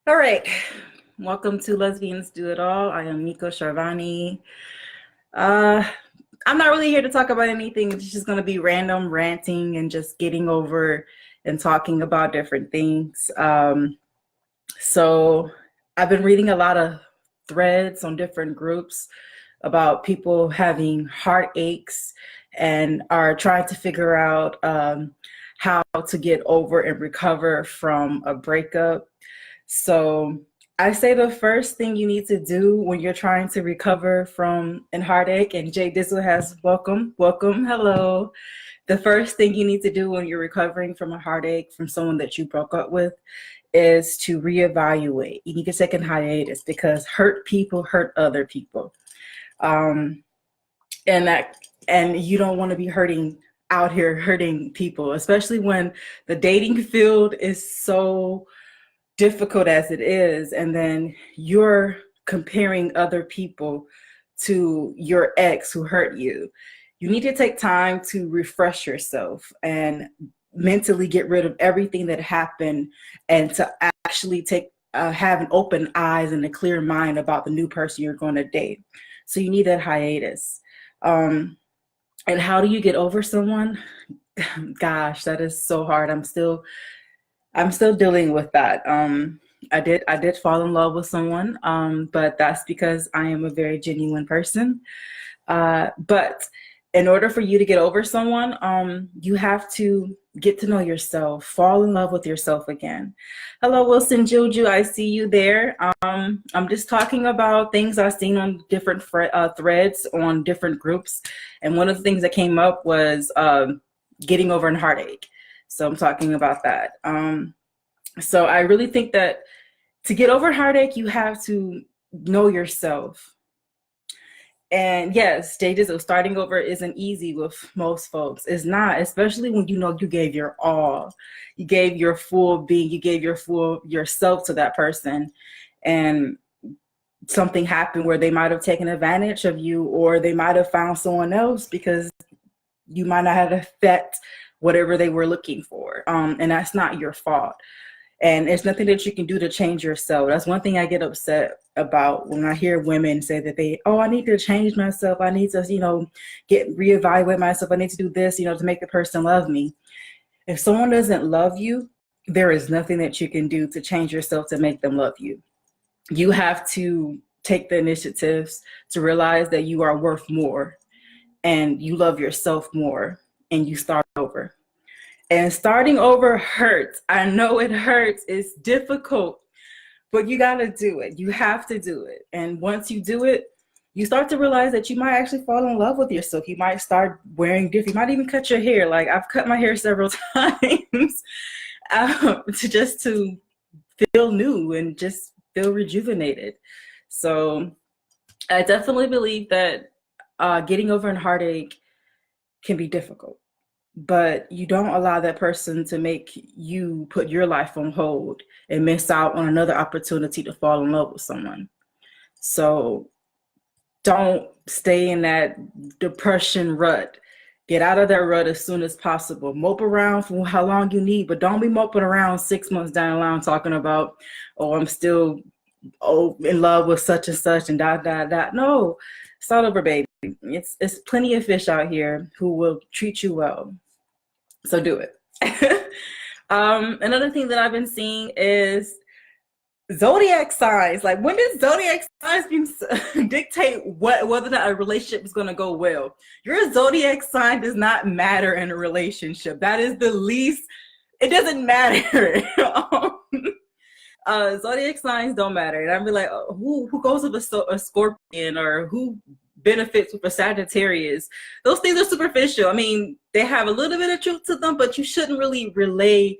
All right. Welcome to Lesbians Do It All. I am Miko Sharvani. Uh, I'm not really here to talk about anything. It's just going to be random ranting and just getting over and talking about different things. So I've been reading a lot of threads on different groups about people having heartaches and are trying to figure out how to get over and recover from a breakup. So I say the first thing you need to do when you're trying to recover from an heartache, and Jay Dizzle has welcome, hello. The first thing you need to do when you're recovering from a heartache from someone that you broke up with is to reevaluate. You need to take a hiatus because hurt people hurt other people. Um, and that and you don't want to be hurting out here hurting people, especially when the dating field is so difficult as it is, and then you're comparing other people to your ex who hurt you. You need to take time to refresh yourself and mentally get rid of everything that happened, and to actually have an open eyes and a clear mind about the new person you're going to date. So you need that hiatus. And how do you get over someone? Gosh, that is so hard. I'm still dealing with that. I did fall in love with someone, but that's because I am a very genuine person. But in order for you to get over someone, you have to get to know yourself, fall in love with yourself again. Hello, Wilson Juju. I see you there. I'm just talking about things I've seen on different threads on different groups. And one of the things that came up was getting over a heartache. So I'm talking about that. So I really think that to get over heartache, you have to know yourself. And yes, stages of starting over isn't easy with most folks. It's not, especially when you know you gave your all. You gave your full being, you gave your full yourself to that person. And something happened where they might have taken advantage of you, or they might have found someone else because you might not have fit whatever they were looking for. And that's not your fault. And it's nothing that you can do to change yourself. That's one thing I get upset about when I hear women say that I need to change myself. I need to, reevaluate myself. I need to do this, to make the person love me. If someone doesn't love you, there is nothing that you can do to change yourself to make them love you. You have to take the initiatives to realize that you are worth more and you love yourself more, and you start over. And starting over hurts. I know it hurts. It's difficult, but you got to do it. You have to do it. And once you do it, you start to realize that you might actually fall in love with yourself. You might start wearing different. You might even cut your hair. Like I've cut my hair several times to feel new and just feel rejuvenated. So I definitely believe that getting over a heartache can be difficult, but you don't allow that person to make you put your life on hold and miss out on another opportunity to fall in love with someone. So don't stay in that depression rut. Get out of that rut as soon as possible. Mope around for how long you need, but don't be moping around 6 months down the line talking about, I'm still in love with such and such and dot, dot, dot. No, start over, baby. It's plenty of fish out here who will treat you well. So do it. Another thing that I've been seeing is zodiac signs. Like, when did zodiac signs dictate whether or not a relationship is going to go well? Your zodiac sign does not matter in a relationship. That is the least. It doesn't matter. Zodiac signs don't matter. And I'd be like, who goes with a Scorpion, or who benefits with a Sagittarius? Those things are superficial. I mean, they have a little bit of truth to them, but you shouldn't really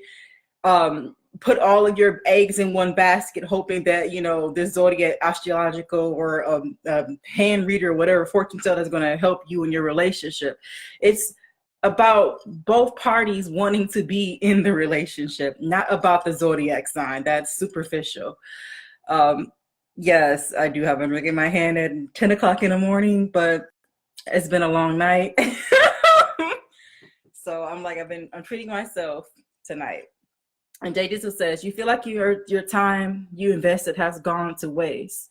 put all of your eggs in one basket, hoping that, this zodiac astrological or hand reader, or whatever fortune teller is going to help you in your relationship. It's about both parties wanting to be in the relationship, not about the zodiac sign. That's superficial. Yes, I do have a ring in my hand at 10 o'clock in the morning, but it's been a long night. So I'm treating myself tonight. And Jay Jesus says, you feel like your time you invested has gone to waste.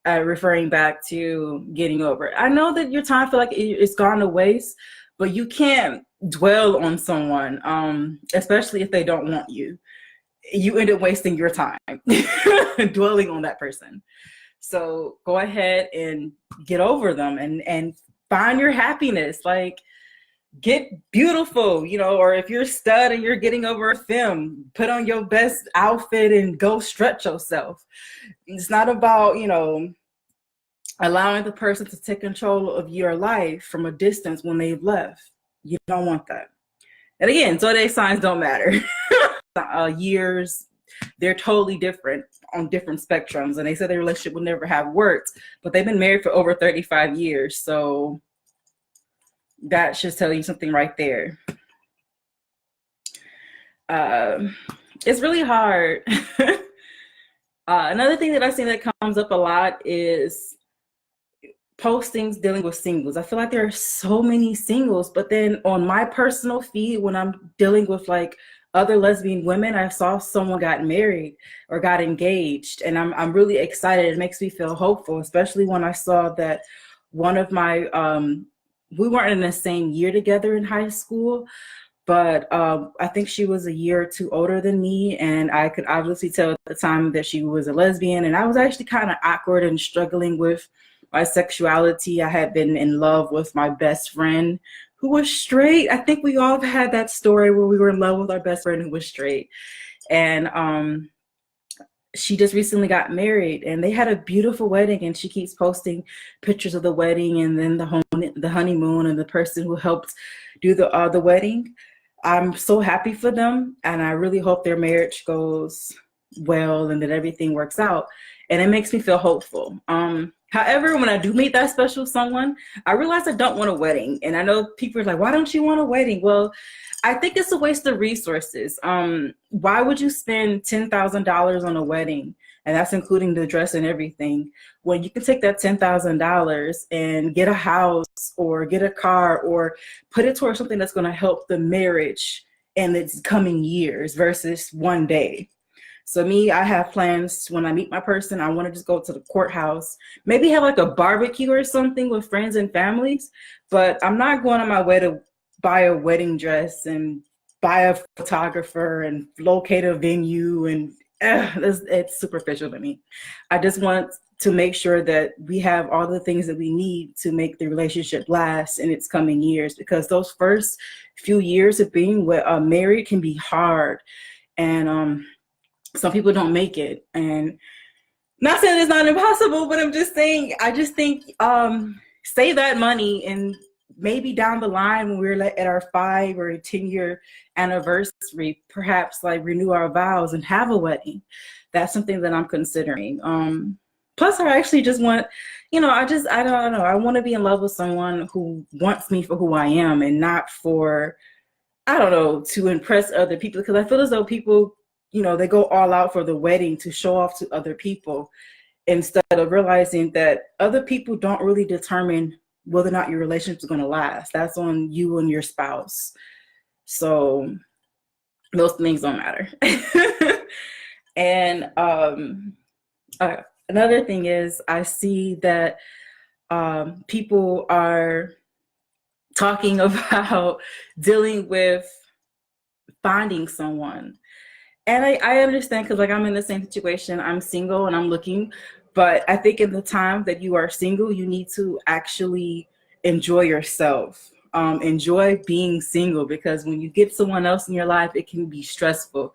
Referring back to getting over it. I know that your time feel like it's gone to waste, but you can't dwell on someone, especially if they don't want you. You end up wasting your time dwelling on that person. So go ahead and get over them and find your happiness. Like, get beautiful, or if you're a stud and you're getting over a film, put on your best outfit and go stretch yourself. It's not about, allowing the person to take control of your life from a distance when they've left. You don't want that. And again, zodiac signs don't matter. Years, they're totally different on different spectrums. And they said their relationship would never have worked, but they've been married for over 35 years. So that should tell you something right there. It's really hard. Another thing that I've seen that comes up a lot is postings dealing with singles. I feel like there are so many singles, but then on my personal feed, when I'm dealing with like other lesbian women, I saw someone got married or got engaged, and I'm really excited. It makes me feel hopeful, especially when I saw that one of my we weren't in the same year together in high school, but I think she was a year or two older than me, and I could obviously tell at the time that she was a lesbian, and I was actually kind of awkward and struggling with my sexuality. I had been in love with my best friend who was straight. I think we all had that story where we were in love with our best friend who was straight. And she just recently got married, and they had a beautiful wedding, and she keeps posting pictures of the wedding and then the honeymoon and the person who helped do the wedding. I'm so happy for them, and I really hope their marriage goes well and that everything works out. And it makes me feel hopeful. However, when I do meet that special someone, I realize I don't want a wedding. And I know people are like, why don't you want a wedding? Well, I think it's a waste of resources. Why would you spend $10,000 on a wedding? And that's including the dress and everything, when you can take that $10,000 and get a house or get a car or put it towards something that's going to help the marriage in its coming years versus one day. So me, I have plans when I meet my person, I want to just go to the courthouse, maybe have like a barbecue or something with friends and families, but I'm not going on my way to buy a wedding dress and buy a photographer and locate a venue, and it's superficial to me. I just want to make sure that we have all the things that we need to make the relationship last in its coming years, because those first few years of being married can be hard. And some people don't make it, and not saying it's not impossible, but I'm just saying, I just think save that money, and maybe down the line when we're at our 5 or 10-year anniversary, perhaps like renew our vows and have a wedding. That's something that I'm considering. Plus, I actually just want, I don't know. I want to be in love with someone who wants me for who I am and not for, I don't know, to impress other people, because I feel as though people, they go all out for the wedding to show off to other people instead of realizing that other people don't really determine whether or not your relationship is going to last. That's on you and your spouse. So those things don't matter. And another thing is, I see that people are talking about dealing with finding someone. And I understand, because like I'm in the same situation. I'm single and I'm looking, but I think in the time that you are single, you need to actually enjoy yourself. Enjoy being single, because when you get someone else in your life, it can be stressful,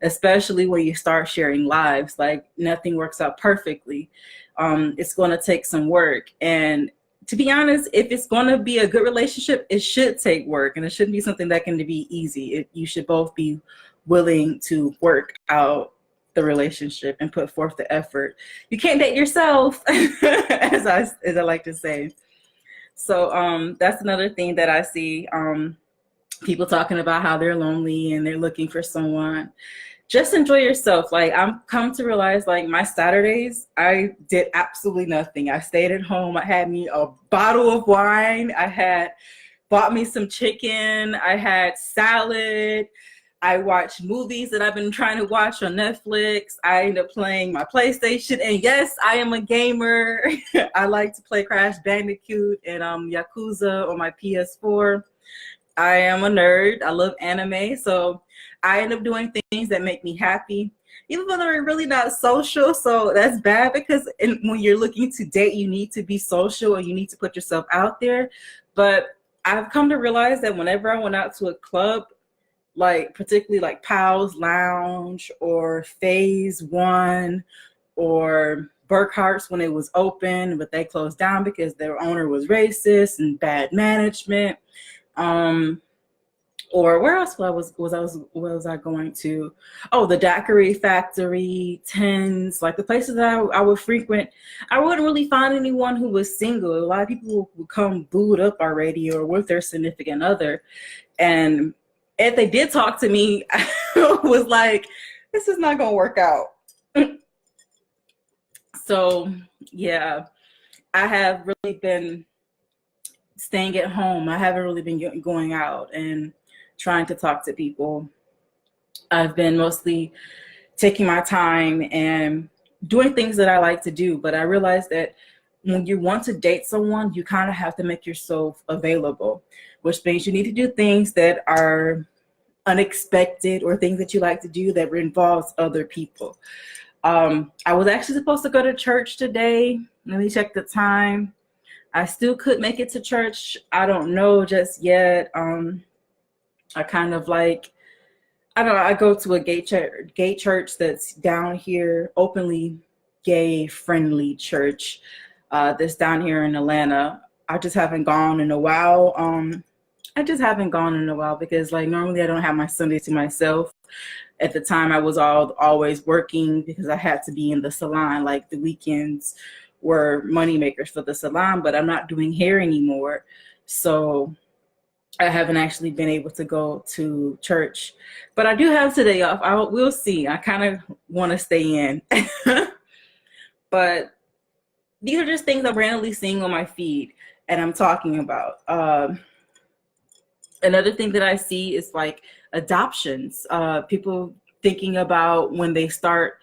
especially when you start sharing lives. Like, nothing works out perfectly. It's going to take some work. And to be honest, if it's going to be a good relationship, it should take work, and it shouldn't be something that can be easy. You should both be willing to work out the relationship and put forth the effort. You can't date yourself, as I like to say. So that's another thing that I see. People talking about how they're lonely and they're looking for someone. Just enjoy yourself. Like, I'm come to realize, like, my Saturdays, I did absolutely nothing. I stayed at home. I had me a bottle of wine. I had bought me some chicken. I had salad. I watch movies that I've been trying to watch on Netflix. I end up playing my PlayStation, and yes, I am a gamer. I like to play Crash Bandicoot and Yakuza on my PS4. I am a nerd. I love anime, so I end up doing things that make me happy, even though they're really not social. So that's bad because when you're looking to date, you need to be social and you need to put yourself out there. But I've come to realize that whenever I went out to a club, like particularly like Powell's Lounge or Phase One or Burkhart's when it was open, but they closed down because their owner was racist and bad management. Or where else was I going to? Oh, the Daiquiri Factory, Tens, like the places that I would frequent. I wouldn't really find anyone who was single. A lot of people would come booed up already or with their significant other. And if they did talk to me, I was like, this is not gonna work out. So yeah, I have really been staying at home. I haven't really been going out and trying to talk to people. I've been mostly taking my time and doing things that I like to do. But I realized that when you want to date someone, you kind of have to make yourself available, which means you need to do things that are unexpected or things that you like to do that involves other people. I was actually supposed to go to church today. Let me check the time. I still could make it to church. I don't know just yet. I kind of like, I don't know, I go to a gay church that's down here, openly gay friendly church that's down here in Atlanta. I just haven't gone in a while. Because like normally I don't have my Sunday to myself. At the time I was always working because I had to be in the salon. Like the weekends were money makers for the salon, but I'm not doing hair anymore. So I haven't actually been able to go to church, but I do have today off. We'll see. I kind of want to stay in, but these are just things I'm randomly seeing on my feed and I'm talking about. Another thing that I see is like adoptions. People thinking about when they start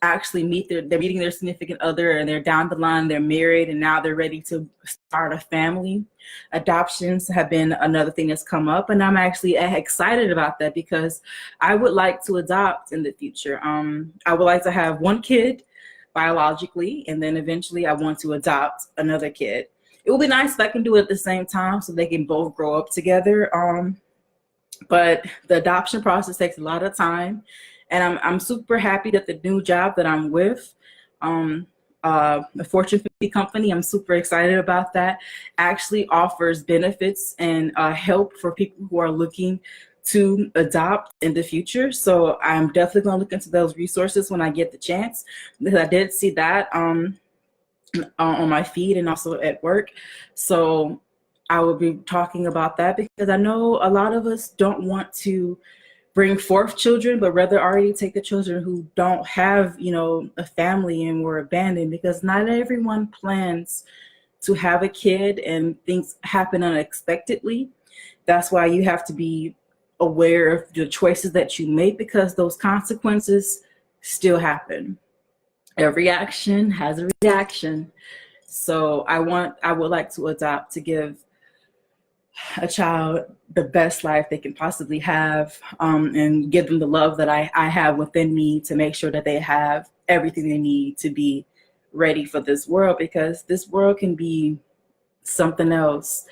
actually they're meeting their significant other and they're down the line, they're married and now they're ready to start a family. Adoptions have been another thing that's come up, and I'm actually excited about that because I would like to adopt in the future. I would like to have one kid biologically, and then eventually I want to adopt another kid. It would be nice if I can do it at the same time so they can both grow up together. But the adoption process takes a lot of time. And I'm super happy that the new job that I'm with, the Fortune 50 company, I'm super excited about that, actually offers benefits and help for people who are looking to adopt in the future. So I'm definitely going to look into those resources when I get the chance, because I did see that on my feed and also at work. So I will be talking about that because I know a lot of us don't want to bring forth children, but rather already take the children who don't have, a family and were abandoned, because not everyone plans to have a kid and things happen unexpectedly. That's why you have to be aware of the choices that you make, because those consequences still happen. Every action has a reaction. So I would like to adopt to give a child the best life they can possibly have, and give them the love that I have within me to make sure that they have everything they need to be ready for this world, because this world can be something else,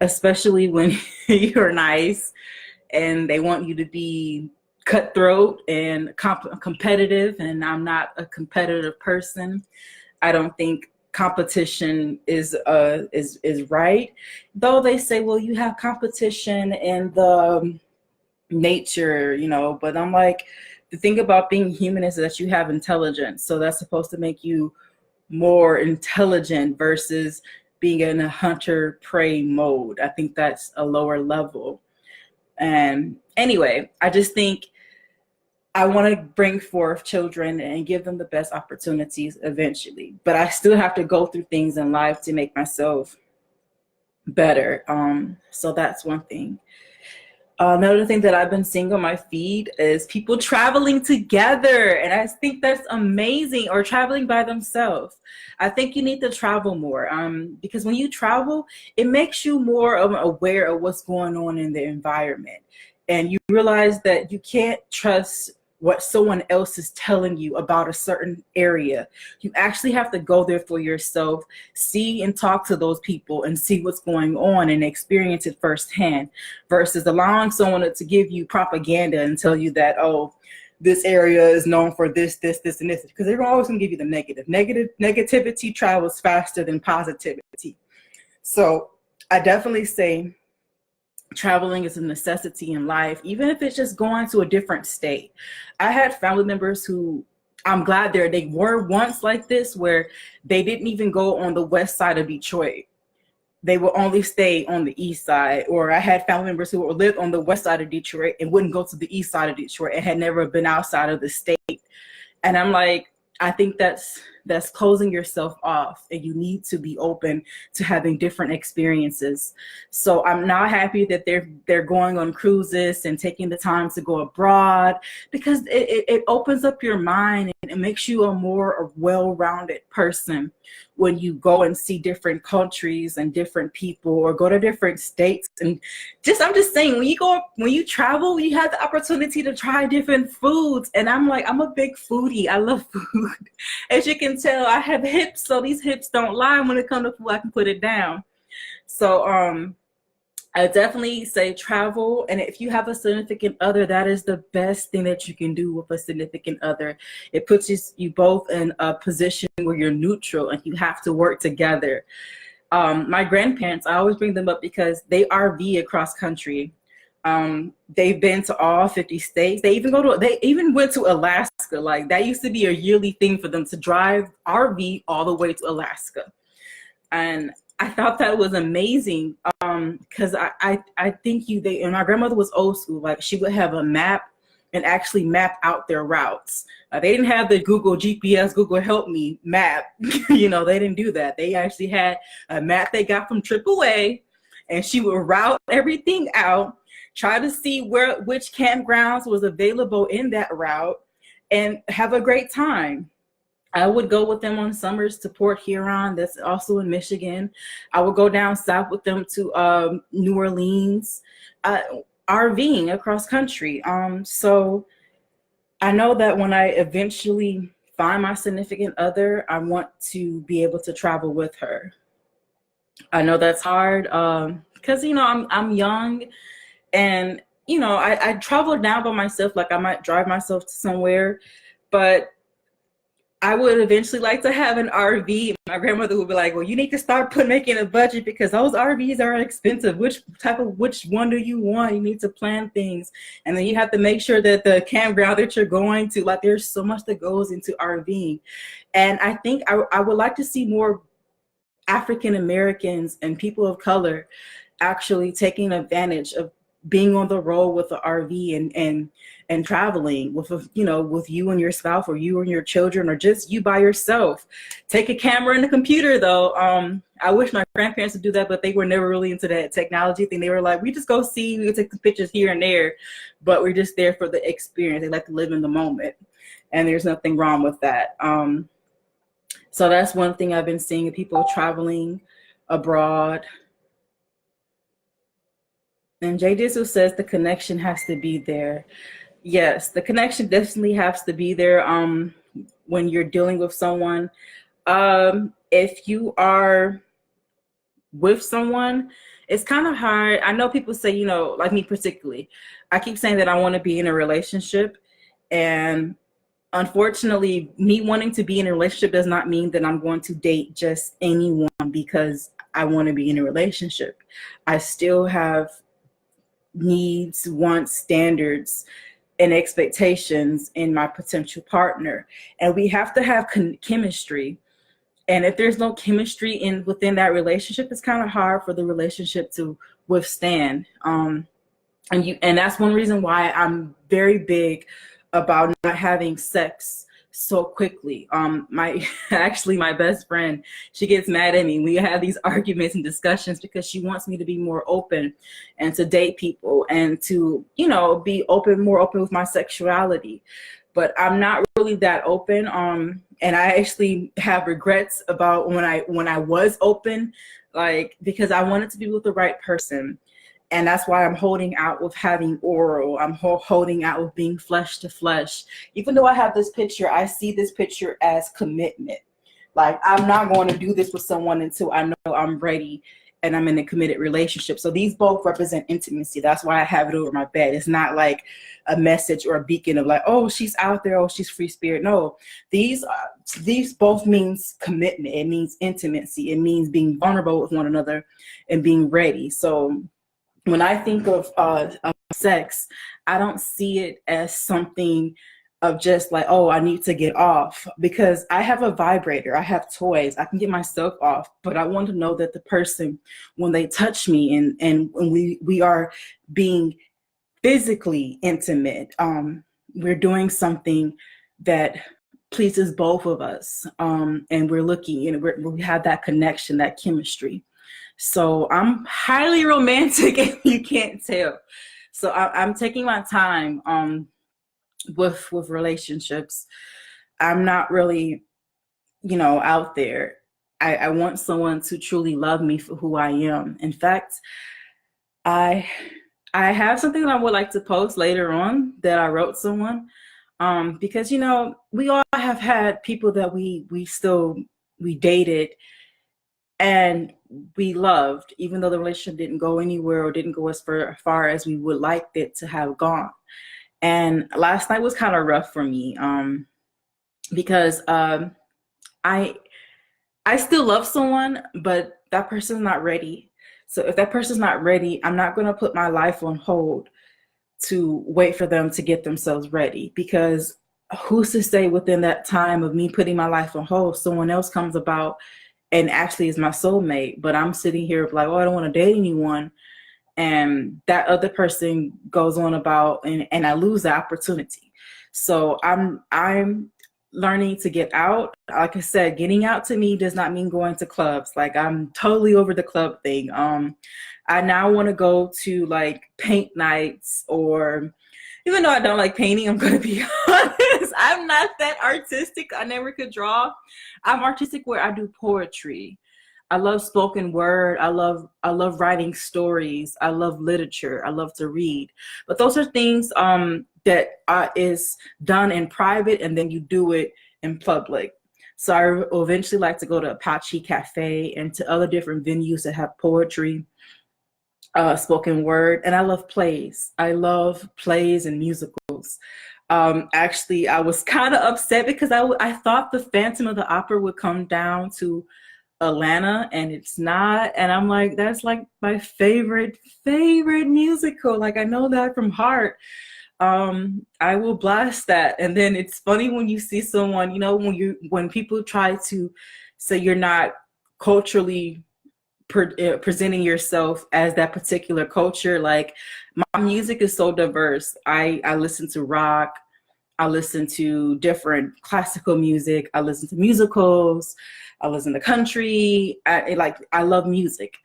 especially when you're nice and they want you to be cutthroat and competitive, and I'm not a competitive person. I don't think competition is right, though they say, well, you have competition in the nature, but I'm like, the thing about being human is that you have intelligence, so that's supposed to make you more intelligent versus being in a hunter prey mode. I think that's a lower level. And anyway, I just think I want to bring forth children and give them the best opportunities eventually, but I still have to go through things in life to make myself better. So that's one thing. Another thing that I've been seeing on my feed is people traveling together, and I think that's amazing, or traveling by themselves. I think you need to travel more, because when you travel, it makes you more aware of what's going on in the environment, and you realize that you can't trust what someone else is telling you about a certain area. You actually have to go there for yourself, see and talk to those people, and see what's going on and experience it firsthand, versus allowing someone to give you propaganda and tell you that, oh, this area is known for this, this, and this, because they're always going to give you the negative. Negativity travels faster than positivity. So I definitely say traveling is a necessity in life, even if it's just going to a different state. I had family members who, I'm glad they were once like this, where they didn't even go on the west side of Detroit. They would only stay on the east side. Or I had family members who lived on the west side of Detroit and wouldn't go to the east side of Detroit and had never been outside of the state. And I'm like, I think that's closing yourself off, and you need to be open to having different experiences. So I'm not happy that they're going on cruises and taking the time to go abroad, because it opens up your mind and it makes you a more well-rounded person when you go and see different countries and different people, or go to different states. And I'm just saying, when you travel, you have the opportunity to try different foods. And I'm a big foodie. I love food. As you can tell, I have hips, so these hips don't lie. When it comes to food, I can put it down. So I definitely say travel. And if you have a significant other, that is the best thing that you can do with a significant other. It puts you both in a position where you're neutral and you have to work together. My grandparents, I always bring them up because they RV across country. They've been to all 50 states. They even went to Alaska. Like, that used to be a yearly thing for them to drive RV all the way to Alaska. And I thought that was amazing, because I think and my grandmother was old school. Like, she would have a map and actually map out their routes. They didn't have the Google GPS, Google Help Me map. They didn't do that. They actually had a map they got from AAA, and she would route everything out, try to see which campgrounds was available in that route, and have a great time. I would go with them on summers to Port Huron, that's also in Michigan. I would go down south with them to New Orleans, RVing across country. So I know that when I eventually find my significant other, I want to be able to travel with her. I know that's hard, because I'm young, and I travel now by myself. Like, I might drive myself to somewhere, but I would eventually like to have an RV. My grandmother would be like, well, you need to start making a budget, because those RVs are expensive. Which one do you want? You need to plan things. And then you have to make sure that the campground that you're going to, like, there's so much that goes into RVing. And I think I would like to see more African Americans and people of color actually taking advantage of being on the road with the RV and traveling with with you and your spouse, or you and your children, or just you by yourself. Take a camera and a computer, though. I wish my grandparents would do that, but they were never really into that technology thing. They were like, we just go see, we take the pictures here and there, but we're just there for the experience. They like to live in the moment, and there's nothing wrong with that. So that's one thing I've been seeing, people traveling abroad. And Jay Dizzle says the connection has to be there. Yes, the connection definitely has to be there when you're dealing with someone. If you are with someone, it's kind of hard. I know people say, like me particularly, I keep saying that I want to be in a relationship. And unfortunately, me wanting to be in a relationship does not mean that I'm going to date just anyone because I want to be in a relationship. I still have needs, wants, standards, and expectations in my potential partner, and we have to have chemistry. And if there's no chemistry within that relationship, it's kind of hard for the relationship to withstand. And that's one reason why I'm very big about not having sex so quickly. My actually my best friend, she gets mad at me. We have these arguments and discussions because she wants me to be more open and to date people and to, you know, be open, more open with my sexuality. But I'm not really that open. And I actually have regrets about when I was open, like, because I wanted to be with the right person. And that's why I'm holding out with having oral. I'm holding out with being flesh to flesh. Even though I have this picture, I see this picture as commitment. Like, I'm not going to do this with someone until I know I'm ready and I'm in a committed relationship. So these both represent intimacy. That's why I have it over my bed. It's not like a message or a beacon of like, oh, she's out there, oh, she's free spirit. No, these both means commitment. It means intimacy. It means being vulnerable with one another and being ready. So when I think of sex, I don't see it as something of just like, oh, I need to get off, because I have a vibrator, I have toys, I can get myself off, but I want to know that the person, when they touch me and when we are being physically intimate, we're doing something that pleases both of us, and we're looking, you know, we have that connection, that chemistry. So I'm highly romantic if you can't tell. So I'm taking my time with relationships. I'm not really, you know, out there. I want someone to truly love me for who I am. In fact, I have something that I would like to post later on that I wrote someone, because, you know, we all have had people that we dated and we loved, even though the relationship didn't go anywhere or didn't go as far as we would like it to have gone. And last night was kind of rough for me, because I still love someone, but that person's not ready. So if that person's not ready, I'm not going to put my life on hold to wait for them to get themselves ready, because who's to say within that time of me putting my life on hold, someone else comes about and actually is my soulmate, but I'm sitting here like, oh, I don't want to date anyone. And that other person goes on about, and I lose the opportunity. So I'm learning to get out. Like I said, getting out to me does not mean going to clubs. Like, I'm totally over the club thing. I now want to go to like paint nights, or even though I don't like painting, I'm going to be honest, I'm not that artistic. I never could draw. I'm artistic where I do poetry. I love spoken word. I love writing stories. I love literature. I love to read. But those are things that is done in private, and then you do it in public. So I will eventually like to go to Apache Cafe and to other different venues that have poetry, spoken word. And I love plays. I love plays and musicals. Actually, I was kind of upset because I thought the Phantom of the Opera would come down to Atlanta, and it's not. And I'm like, that's like my favorite musical. Like, I know that from heart. I will blast that. And then it's funny when you see someone, you know, when people try to say you're not culturally presenting yourself as that particular culture. Like, my music is so diverse. I listen to rock, I listen to different classical music, I listen to musicals, I listen to country. I love music.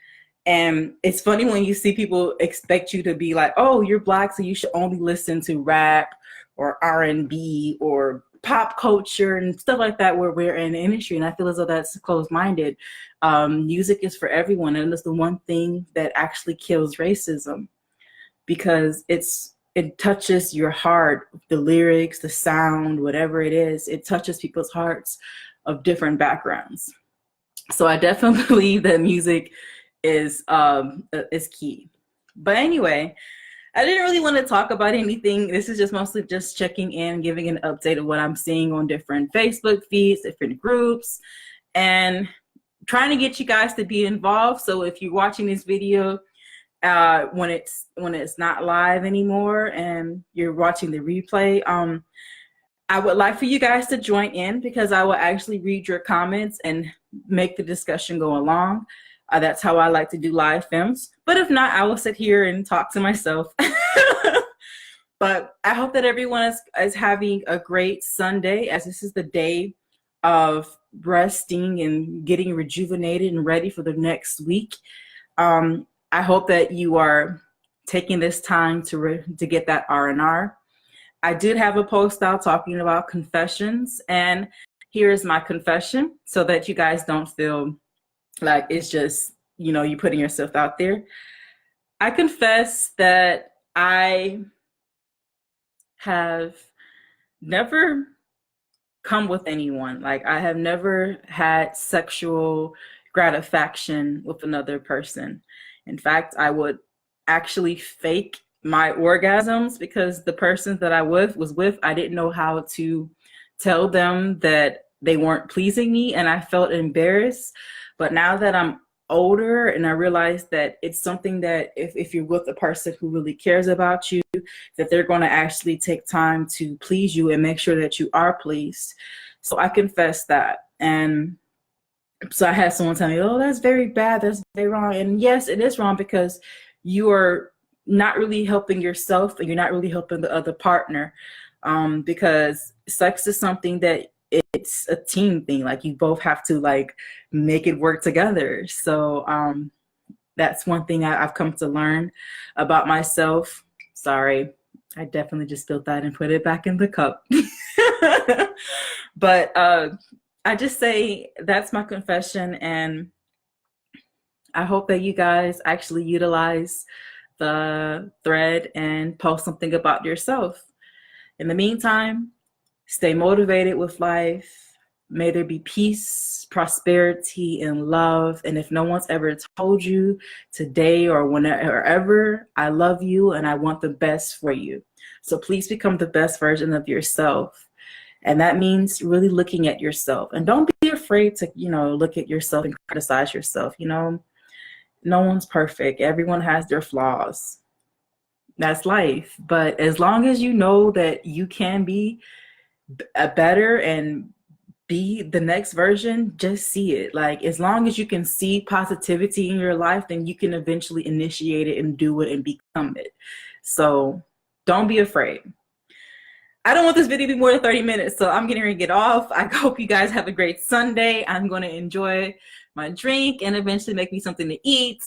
And it's funny when you see people expect you to be like, oh, you're Black, so you should only listen to rap or R&B or pop culture and stuff like that, where we're in the industry. And I feel as though that's closed-minded. Music is for everyone, and it's the one thing that actually kills racism, because it touches your heart, the lyrics, the sound, whatever it is, it touches people's hearts of different backgrounds. So I definitely believe that music is key. But anyway, I didn't really want to talk about anything. This is just mostly just checking in, giving an update of what I'm seeing on different Facebook feeds, different groups, and trying to get you guys to be involved. So if you're watching this video when it's not live anymore and you're watching the replay, I would like for you guys to join in, because I will actually read your comments and make the discussion go along. That's how I like to do live films. But if not, I will sit here and talk to myself. But I hope that everyone is having a great Sunday, as this is the day of resting and getting rejuvenated and ready for the next week. I hope that you are taking this time to get that R&R. I did have a post out talking about confessions, and here's my confession so that you guys don't feel like it's just, you putting yourself out there. I confess that I have never come with anyone. Like, I have never had sexual gratification with another person. In fact, I would actually fake my orgasms because the person that I was with, I didn't know how to tell them that they weren't pleasing me, and I felt embarrassed. But now that I'm older and I realize that it's something that if you're with a person who really cares about you, that they're going to actually take time to please you and make sure that you are pleased. So I confess that. And so I had someone tell me, oh, that's very bad, that's very wrong. And yes, it is wrong, because you are not really helping yourself and you're not really helping the other partner, because sex is something that it's a team thing. Like, you both have to like make it work together. So that's one thing I've come to learn about myself. Sorry, I definitely just spilled that and put it back in the cup. But I just say that's my confession, and I hope that you guys actually utilize the thread and post something about yourself. In the meantime, stay motivated with life. May there be peace, prosperity, and love. And if no one's ever told you today or whenever, ever, I love you and I want the best for you. So please become the best version of yourself. And that means really looking at yourself. And don't be afraid to, look at yourself and criticize yourself. No one's perfect. Everyone has their flaws. That's life. But as long as you know that you can be a better and be the next version, just see it. Like, as long as you can see positivity in your life, then you can eventually initiate it and do it and become it. So don't be afraid. I don't want this video to be more than 30 minutes, so I'm getting ready to get off. I hope you guys have a great Sunday. I'm going to enjoy my drink and eventually make me something to eat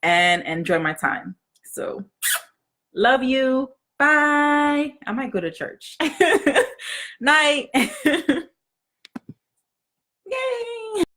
and enjoy my time. So love you. Bye. I might go to church. Night. Yay.